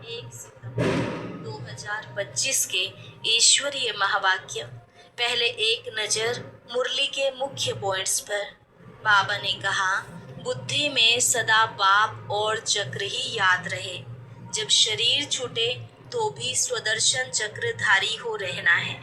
1 सितंबर 2025 के ईश्वरीय महावाक्य। पहले एक नजर मुरली के मुख्य पॉइंट्स पर। बाबा ने कहा, बुद्धि में सदा बाप और चक्र ही याद रहे। जब शरीर छूटे तो भी स्वदर्शन चक्रधारी हो रहना है,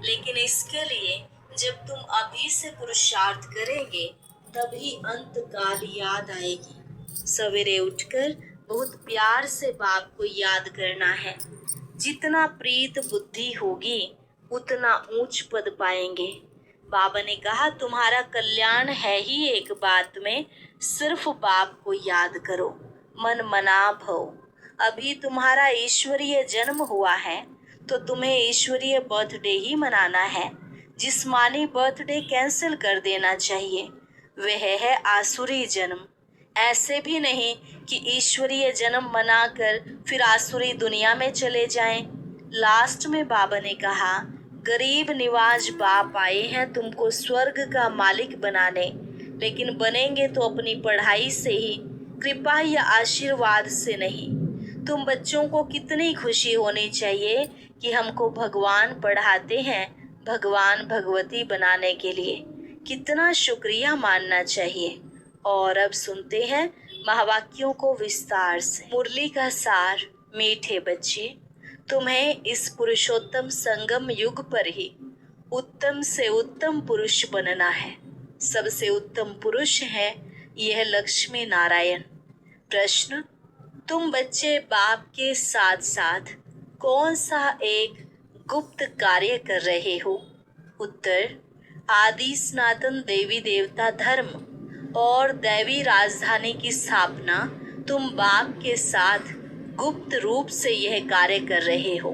लेकिन इसके लिए जब तुम अभी से पुरुषार्थ करेंगे तभी अंत काल याद आएगी। सवेरे उठकर बहुत प्यार से बाप को याद करना है। जितना प्रीत बुद्धि होगी उतना ऊंच पद पाएंगे। बाबा ने कहा, तुम्हारा कल्याण है ही एक बात में, सिर्फ बाप को याद करो, मन मना भव। अभी तुम्हारा ईश्वरीय जन्म हुआ है तो तुम्हें ईश्वरीय बर्थडे ही मनाना है। जिस्मानी बर्थडे कैंसिल कर देना चाहिए, वह है आसुरी जन्म। ऐसे भी नहीं कि ईश्वरीय जन्म मनाकर फिर आसुरी दुनिया में चले जाएं। लास्ट में बाबा ने कहा, गरीब निवाज बाप आए हैं तुमको स्वर्ग का मालिक बनाने, लेकिन बनेंगे तो अपनी पढ़ाई से ही, कृपा या आशीर्वाद से नहीं। तुम बच्चों को कितनी खुशी होनी चाहिए कि हमको भगवान पढ़ाते हैं भगवान भगवती बनाने के लिए। कितना शुक्रिया मानना चाहिए। और अब सुनते हैं महावाक्यों को विस्तार से। मुरली का सार। मीठे बच्चे, तुम्हें इस पुरुषोत्तम संगम युग पर ही उत्तम से उत्तम पुरुष बनना है। सबसे उत्तम पुरुष है यह लक्ष्मी नारायण। प्रश्न, तुम बच्चे बाप के साथ साथ कौन सा एक गुप्त कार्य कर रहे हो? उत्तर, आदि सनातन देवी देवता धर्म और दैवी राजधानी की स्थापना तुम बाप के साथ गुप्त रूप से यह कार्य कर रहे हो।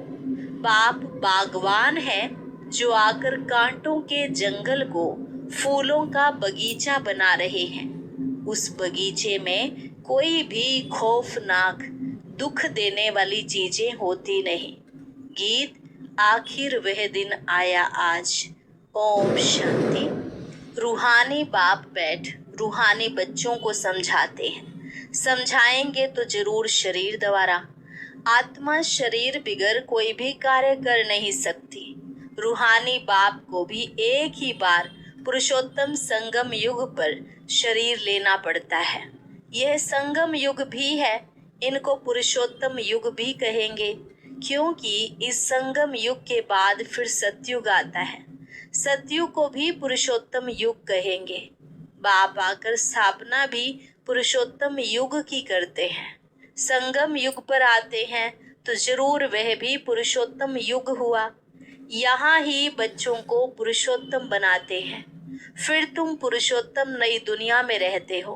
बाप बागवान है जो आकर कांटों के जंगल को फूलों का बगीचा बना रहे हैं। उस बगीचे में कोई भी खौफनाक दुख देने वाली चीजें होती नहीं। गीत, आखिर वह दिन आया आज। ओम शांति। रूहानी बाप बैठ रूहानी बच्चों को समझाते हैं। समझाएंगे तो जरूर शरीर द्वारा। आत्मा शरीर बिगर कोई भी कार्य कर नहीं सकती। रूहानी बाप को भी एक ही बार पुरुषोत्तम संगम युग पर शरीर लेना पड़ता है। यह संगम युग भी है, इनको पुरुषोत्तम युग भी कहेंगे, क्योंकि इस संगम युग के बाद फिर सतयुग आता है। सतयुग को भी पुरुषोत्तम युग कहेंगे। बाप आकर स्थापना भी पुरुषोत्तम युग की करते हैं। संगम युग पर आते हैं तो जरूर वह भी पुरुषोत्तम युग हुआ। यहाँ ही बच्चों को पुरुषोत्तम बनाते हैं। फिर तुम पुरुषोत्तम नई दुनिया में रहते हो।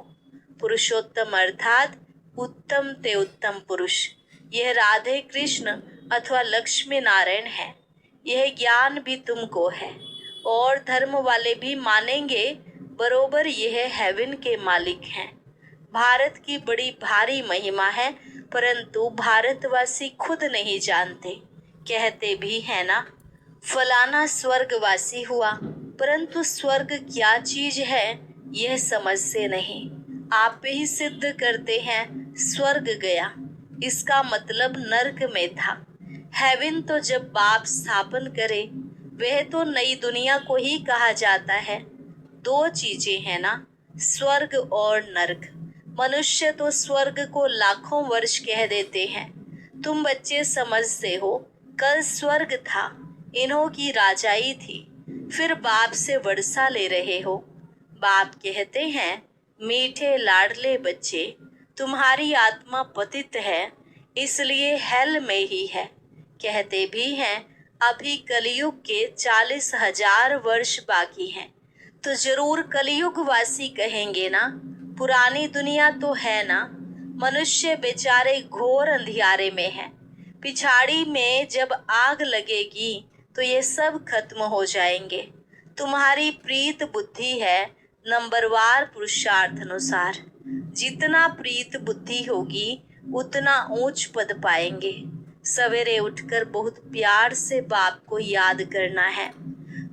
पुरुषोत्तम अर्थात उत्तम ते उत्तम पुरुष। यह राधे कृष्ण अथवा लक्ष्मी नारायण है। यह ज्ञान भी तुमको है और धर्म वाले भी मानेंगे बरोबर यह हेवन के मालिक हैं। भारत की बड़ी भारी महिमा है, परंतु भारतवासी खुद नहीं जानते। कहते भी है ना, फलाना स्वर्गवासी हुआ, परंतु स्वर्ग क्या चीज है यह समझते नहीं। आप ही सिद्ध करते हैं स्वर्ग गया, इसका मतलब नर्क में था। हेवन तो जब बाप स्थापन करे वह तो नई दुनिया को ही कहा जाता है। दो चीजें हैं ना, स्वर्ग और नर्क। मनुष्य तो स्वर्ग को लाखों वर्ष कह देते हैं। तुम बच्चे समझते हो कल स्वर्ग था, इन्हों की राजाई थी, फिर बाप से वर्षा ले रहे हो। बाप कहते हैं, मीठे लाडले बच्चे, तुम्हारी आत्मा पतित है इसलिए हेल में ही है। कहते भी हैं अभी कलयुग के 40,000 वर्ष बाकी हैं, तो जरूर कलयुग वासी कहेंगे ना। पुरानी दुनिया तो है ना। मनुष्य बेचारे घोर अंधियारे में हैं। पिछाड़ी में जब आग लगेगी तो ये सब खत्म हो जाएंगे। तुम्हारी प्रीत बुद्धि है नंबरवार पुरुषार्थ अनुसार। जितना प्रीत बुद्धि होगी उतना ऊंच पद पाएंगे। सवेरे उठकर बहुत प्यार से बाप को याद करना है।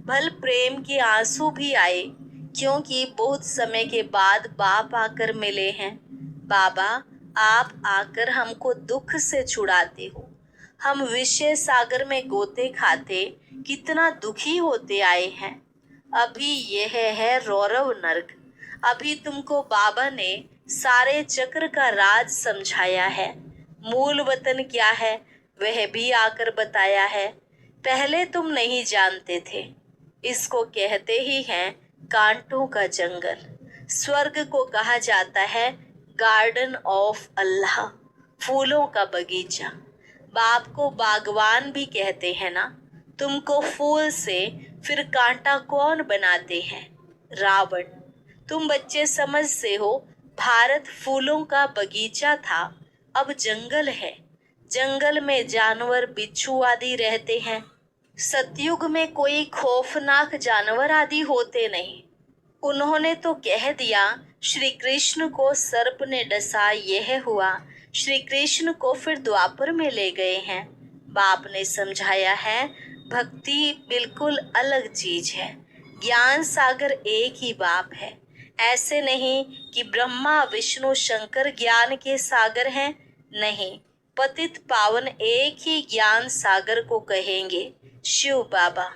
भल प्रेम के आंसू भी आए, क्योंकि बहुत समय के बाद बाप आकर मिले हैं। बाबा, आप आकर हमको दुख से छुड़ाते हो। हम विषय सागर में गोते खाते कितना दुखी होते आए हैं। अभी यह है रौरव नर्क। अभी तुमको बाबा ने सारे चक्र का राज समझाया है। मूल वतन क्या है वह भी आकर बताया है। पहले तुम नहीं जानते थे। इसको कहते ही हैं कांटों का जंगल। स्वर्ग को कहा जाता है गार्डन ऑफ अल्लाह, फूलों का बगीचा। बाप को बागवान भी कहते हैं ना। तुमको फूल से फिर कांटा कौन बनाते हैं? रावण। तुम बच्चे समझते हो भारत फूलों का बगीचा था, अब जंगल है। जंगल में जानवर बिच्छू आदि रहते हैं। सतयुग में कोई खौफनाक जानवर आदि होते नहीं। उन्होंने तो कह दिया श्री कृष्ण को सर्प ने डसा, यह हुआ। श्री कृष्ण को फिर द्वापर में ले गए हैं। बाप ने समझाया है भक्ति बिल्कुल अलग चीज है। ज्ञान सागर एक ही बाप है। ऐसे नहीं कि ब्रह्मा विष्णु शंकर ज्ञान के सागर हैं। नहीं, पतित पावन एक ही ज्ञान सागर को कहेंगे, शिव बाबा।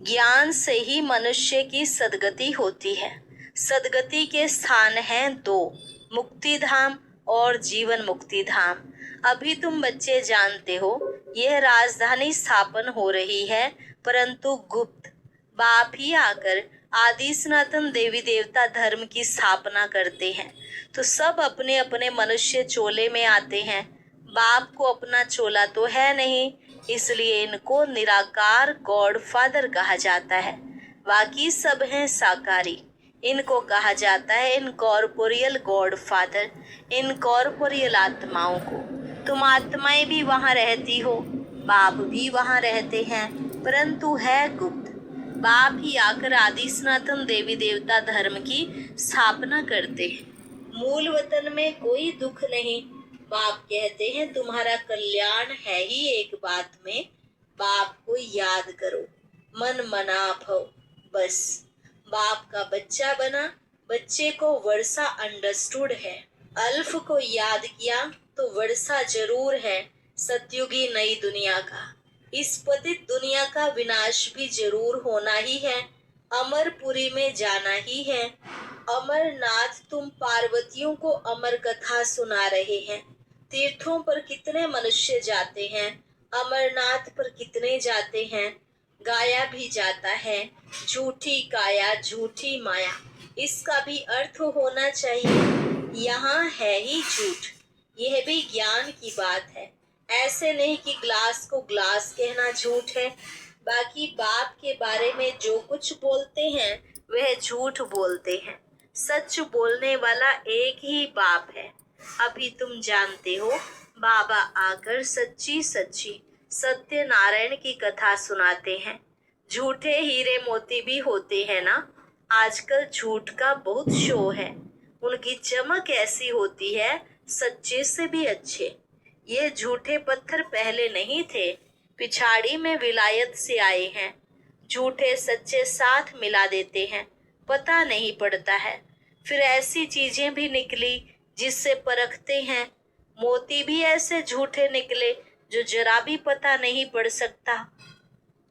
ज्ञान से ही मनुष्य की सद्गति होती है। सद्गति के स्थान हैं दो, मुक्ति धाम और जीवन मुक्ति धाम। अभी तुम बच्चे जानते हो यह राजधानी स्थापन हो रही है, परंतु गुप्त। बाप ही आकर आदि सनातन देवी देवता धर्म की स्थापना करते हैं, तो सब अपने अपने मनुष्य चोले में आते हैं। बाप को अपना चोला तो है नहीं, इसलिए इनको निराकार गॉड फादर कहा जाता है। बाकी सब हैं साकारी। इनको कहा जाता है इनकॉर्पोरियल गॉड फादर, इनकॉर्पोरियल आत्माओं को। तुम आत्माएं भी वहां रहती हो, बाप भी वहां रहते हैं, परंतु है गुप्त। बाप ही आकर आदि सनातन देवी देवता धर्म की स्थापना करते हैं। मूल वतन में कोई दुख नहीं। बाप कहते हैं तुम्हारा कल्याण है ही एक बात में, बाप को याद करो, मन मना भव। बस बाप का बच्चा बना, बच्चे को वर्षा अंडरस्टूड है। अल्फ को याद किया तो वर्षा जरूर है सतयुगी नई दुनिया का। इस पतित दुनिया का विनाश भी जरूर होना ही है। अमरपुरी में जाना ही है। अमरनाथ तुम पार्वतियों को अमर कथा सुना रहे हैं। तीर्थों पर कितने मनुष्य जाते हैं, अमरनाथ पर कितने जाते हैं। गाया भी जाता है झूठी काया झूठी माया, इसका भी अर्थ होना चाहिए। यहाँ है ही झूठ, यह भी ज्ञान की बात है। ऐसे नहीं कि ग्लास को ग्लास कहना झूठ है। बाकी बाप के बारे में जो कुछ बोलते हैं वह झूठ बोलते हैं। सच बोलने वाला एक ही बाप है। अभी तुम जानते हो बाबा आकर सच्ची सच्ची सत्यनारायण की कथा सुनाते हैं। झूठे हीरे मोती भी होते हैं ना। आजकल झूठ का बहुत शो है, उनकी चमक ऐसी होती है सच्चे से भी अच्छे। ये झूठे पत्थर पहले नहीं थे, पिछाड़ी में विलायत से आए हैं। झूठे सच्चे साथ मिला देते हैं, पता नहीं पड़ता है। फिर ऐसी चीजें भी निकली जिससे परखते हैं। मोती भी ऐसे झूठे निकले जो जरा भी पता नहीं पड़ सकता।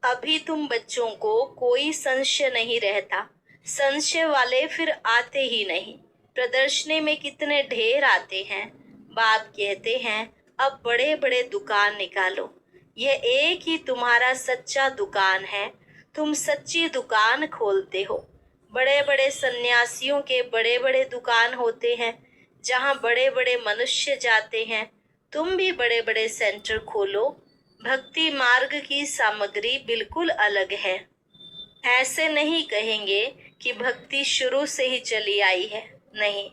अभी तुम बच्चों को कोई संशय नहीं रहता। संशय वाले फिर आते ही नहीं। प्रदर्शनी में कितने ढेर आते हैं। बाप कहते हैं अब बड़े बड़े दुकान निकालो। यह एक ही तुम्हारा सच्चा दुकान है। तुम सच्ची दुकान खोलते हो। बड़े बड़े सन्यासियों के बड़े बड़े दुकान होते हैं जहाँ बड़े बड़े मनुष्य जाते हैं। तुम भी बड़े बड़े सेंटर खोलो। भक्ति मार्ग की सामग्री बिल्कुल अलग है। ऐसे नहीं कहेंगे कि भक्ति शुरू से ही चली आई है, नहीं।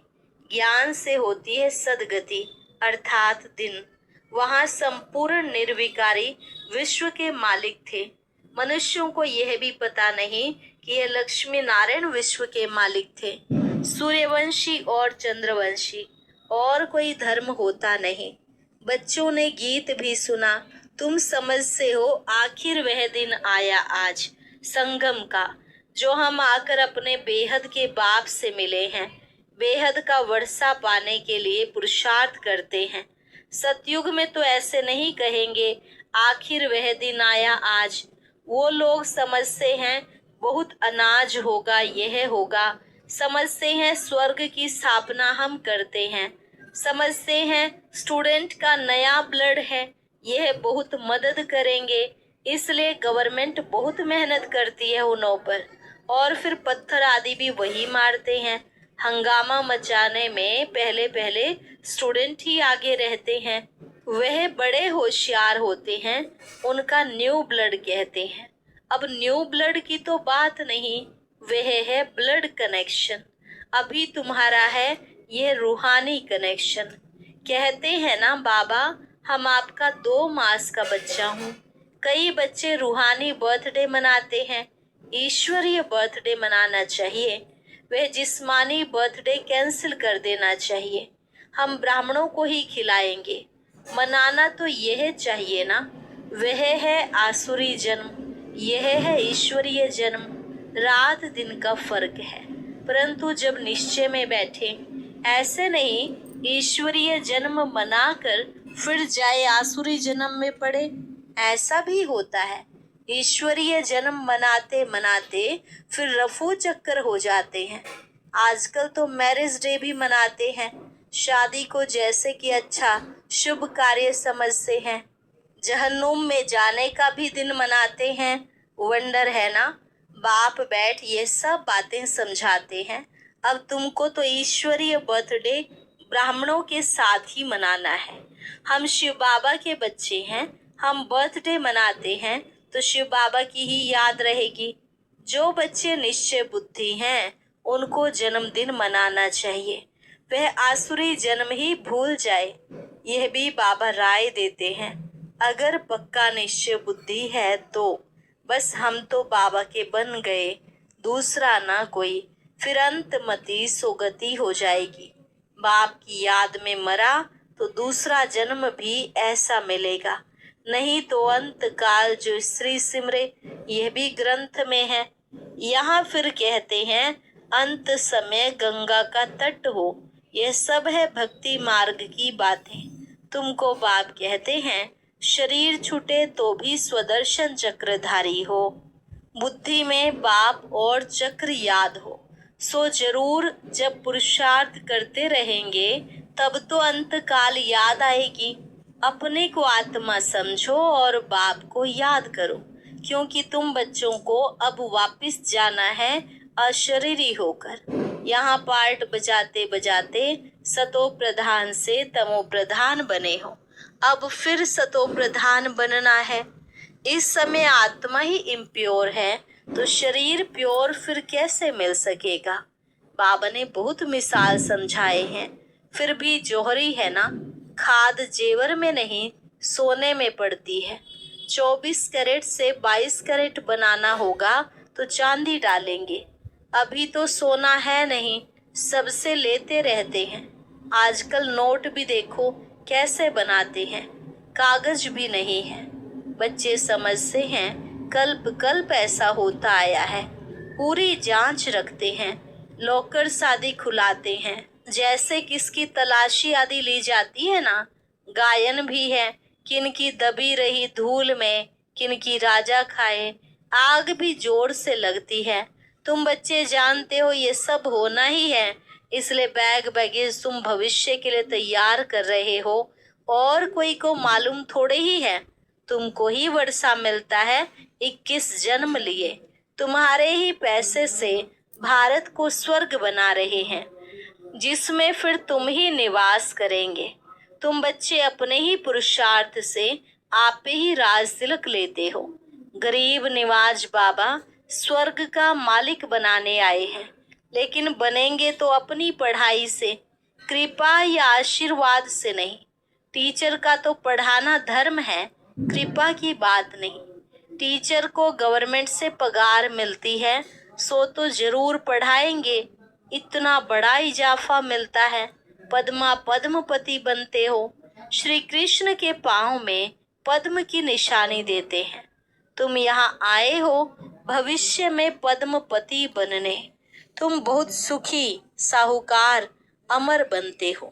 ज्ञान से होती है सद्गति अर्थात दिन। वहाँ संपूर्ण निर्विकारी विश्व के मालिक थे। मनुष्यों को यह भी पता नहीं कि यह लक्ष्मी नारायण विश्व के मालिक थे। सूर्यवंशी और चंद्रवंशी और कोई धर्म होता नहीं। बच्चों ने गीत भी सुना। तुम समझते हो आखिर वह दिन आया आज संगम का, जो हम आकर अपने बेहद के बाप से मिले हैं। बेहद का वर्षा पाने के लिए पुरुषार्थ करते हैं। सतयुग में तो ऐसे नहीं कहेंगे आखिर वह दिन आया आज। वो लोग समझते हैं बहुत अनाज होगा, यह होगा। समझते हैं स्वर्ग की स्थापना हम करते हैं। समझते हैं स्टूडेंट का नया ब्लड है, यह बहुत मदद करेंगे। इसलिए गवर्नमेंट बहुत मेहनत करती है उनों पर, और फिर पत्थर आदि भी वही मारते हैं। हंगामा मचाने में पहले पहले स्टूडेंट ही आगे रहते हैं। वह बड़े होशियार होते हैं, उनका न्यू ब्लड कहते हैं। अब न्यू ब्लड की तो बात नहीं, वह है ब्लड कनेक्शन। अभी तुम्हारा है यह रूहानी कनेक्शन। कहते हैं ना बाबा, हम आपका 2 मास का बच्चा हूँ। कई बच्चे रूहानी बर्थडे मनाते हैं, ईश्वरीय बर्थडे मनाना चाहिए। वह जिस्मानी बर्थडे कैंसिल कर देना चाहिए। हम ब्राह्मणों को ही खिलाएंगे। मनाना तो यह चाहिए ना। वह है आसुरी जन्म, यह है ईश्वरीय जन्म। रात दिन का फर्क है, परंतु जब निश्चय में बैठे, ऐसे नहीं ईश्वरीय जन्म मनाकर फिर जाए आसुरी जन्म में पड़े, ऐसा भी होता है। ईश्वरीय जन्म मनाते मनाते फिर रफू चक्कर हो जाते हैं। आजकल तो मैरिज डे भी मनाते हैं, शादी को जैसे कि अच्छा शुभ कार्य समझते हैं। जहन्नुम में जाने का भी दिन मनाते हैं। वंडर है ना, बाप बैठ ये सब बातें समझाते हैं। अब तुमको तो ईश्वरीय बर्थडे ब्राह्मणों के साथ ही मनाना है। हम शिव बाबा के बच्चे हैं, हम बर्थडे मनाते हैं तो शिव बाबा की ही याद रहेगी। जो बच्चे निश्चय बुद्धि हैं उनको जन्मदिन मनाना चाहिए। वह आसुरी जन्म ही भूल जाए, यह भी बाबा राय देते हैं। अगर पक्का निश्चय बुद्धि है तो बस हम तो बाबा के बन गए, दूसरा ना कोई। फिर अंतमति सोगति हो जाएगी। बाप की याद में मरा तो दूसरा जन्म भी ऐसा मिलेगा। नहीं तो अंत काल जो श्री सिमरे, यह भी ग्रंथ में है। यहाँ फिर कहते हैं अंत समय गंगा का तट हो। यह सब है भक्ति मार्ग की बातें। तुमको बाप कहते हैं शरीर छूटे तो भी स्वदर्शन चक्रधारी हो। बुद्धि में बाप और चक्र याद हो, सो जरूर जब पुरुषार्थ करते रहेंगे तब तो अंत काल याद आएगी। अपने को आत्मा समझो और बाप को याद करो, क्योंकि तुम बच्चों को अब वापस जाना है अशरीरी होकर। यहाँ पार्ट बजाते बजाते सतो प्रधान से तमो प्रधान बने हो, अब फिर सतो प्रधान बनना है। इस समय आत्मा ही इम्प्योर है तो शरीर प्योर फिर कैसे मिल सकेगा। बाबा ने बहुत मिसाल समझाए हैं, फिर भी जोहरी है ना। खाद जेवर में नहीं सोने में पड़ती है। 24 कैरेट से 22 कैरेट बनाना होगा तो चांदी डालेंगे। अभी तो सोना है नहीं, सबसे लेते रहते हैं। आजकल नोट भी देखो कैसे बनाते हैं, कागज भी नहीं है। बच्चे समझते हैं कल्प कल्प ऐसा होता आया है। पूरी जांच रखते हैं, लॉकर्स आदि खुलाते हैं, जैसे किसकी तलाशी आदि ली जाती है ना। गायन भी है, किनकी दबी रही धूल में किनकी राजा खाए। आग भी जोर से लगती है। तुम बच्चे जानते हो ये सब होना ही है, इसलिए बैग बैगेज तुम भविष्य के लिए तैयार कर रहे हो। और कोई को मालूम थोड़े ही है, तुमको ही वर्षा मिलता है 21 जन्म लिए। तुम्हारे ही पैसे से भारत को स्वर्ग बना रहे हैं, जिसमें फिर तुम ही निवास करेंगे। तुम बच्चे अपने ही पुरुषार्थ से आप ही राज तिलक लेते हो। गरीब निवाज बाबा स्वर्ग का मालिक बनाने आए हैं, लेकिन बनेंगे तो अपनी पढ़ाई से, कृपा या आशीर्वाद से नहीं। टीचर का तो पढ़ाना धर्म है, कृपा की बात नहीं। टीचर को गवर्नमेंट से पगार मिलती है, सो तो जरूर पढ़ाएंगे। इतना बड़ा इजाफा मिलता है, पद्मा पद्मपति बनते हो। श्री कृष्ण के पांव में पद्म की निशानी देते हैं। तुम यहाँ आए हो भविष्य में पद्मपति बनने। तुम बहुत सुखी, साहूकार, अमर बनते हो,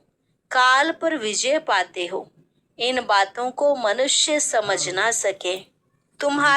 काल पर विजय पाते हो। इन बातों को मनुष्य समझ ना सके। तुम्हारे